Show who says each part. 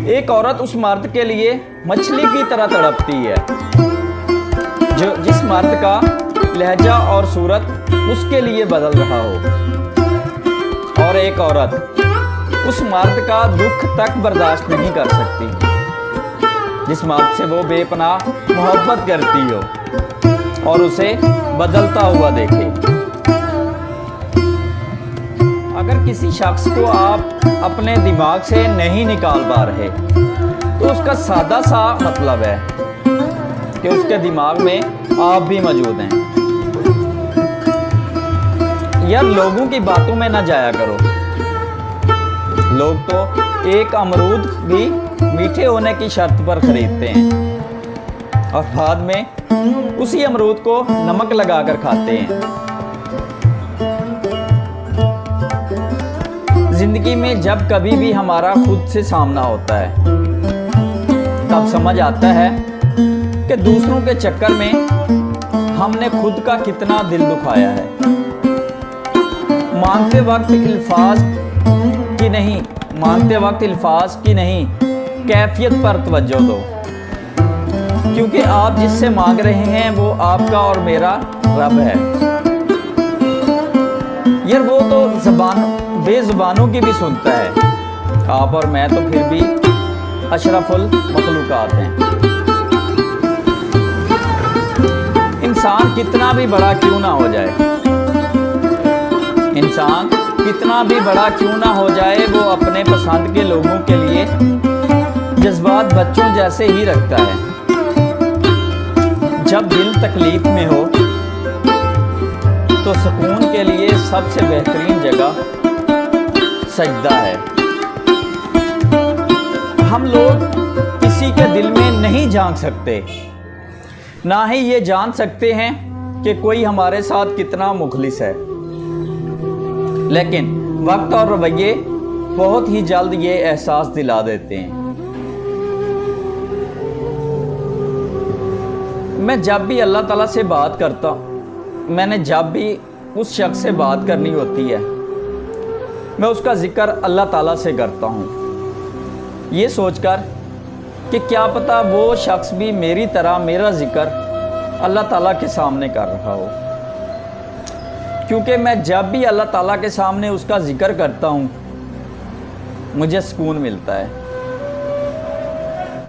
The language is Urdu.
Speaker 1: ایک عورت اس مرد کے لیے مچھلی کی طرح تڑپتی ہے جس مرد کا لہجہ اور صورت اس کے لیے بدل رہا ہو، اور ایک عورت اس مرد کا دکھ تک برداشت نہیں کر سکتی جس مرد سے وہ بے پناہ محبت کرتی ہو اور اسے بدلتا ہوا دیکھے۔ اگر کسی شخص کو آپ اپنے دماغ سے نہیں نکال پا رہے تو اس کا سادہ سا مطلب ہے کہ اس کے دماغ میں آپ بھی موجود ہیں۔ یار لوگوں کی باتوں میں نہ جایا کرو۔ لوگ تو ایک امرود بھی میٹھے ہونے کی شرط پر خریدتے ہیں اور بعد میں اسی امرود کو نمک لگا کر کھاتے ہیں۔ زندگی میں جب کبھی بھی ہمارا خود سے سامنا ہوتا ہے تب سمجھ آتا ہے کہ دوسروں کے چکر میں ہم نے خود کا کتنا دل دکھایا ہے۔ مانگتے وقت الفاظ کی نہیں کیفیت پر توجہ دو، کیونکہ آپ جس سے مانگ رہے ہیں وہ آپ کا اور میرا رب ہے۔ یار وہ تو بے زبانوں کی بھی سنتا ہے، آپ اور میں تو پھر بھی اشرف المخلوقات ہیں۔ انسان کتنا بھی بڑا کیوں نہ ہو جائے وہ اپنے پسند کے لوگوں کے لیے جذبات بچوں جیسے ہی رکھتا ہے۔ جب دل تکلیف میں ہو تو سکون کے لیے سب سے بہترین جگہ سجدہ ہے۔ ہم لوگ کسی کے دل میں نہیں جھانک سکتے، نہ ہی یہ جان سکتے ہیں کہ کوئی ہمارے ساتھ کتنا مخلص ہے، لیکن وقت اور رویے بہت ہی جلد یہ احساس دلا دیتے ہیں۔ میں جب بھی اللہ تعالیٰ سے بات کرتا ہوں، میں نے جب بھی اس شخص سے بات کرنی ہوتی ہے میں اس کا ذکر اللہ تعالیٰ سے کرتا ہوں، یہ سوچ کر کہ کیا پتہ وہ شخص بھی میری طرح میرا ذکر اللہ تعالیٰ کے سامنے کر رہا ہو، کیونکہ میں جب بھی اللہ تعالیٰ کے سامنے اس کا ذکر کرتا ہوں مجھے سکون ملتا ہے۔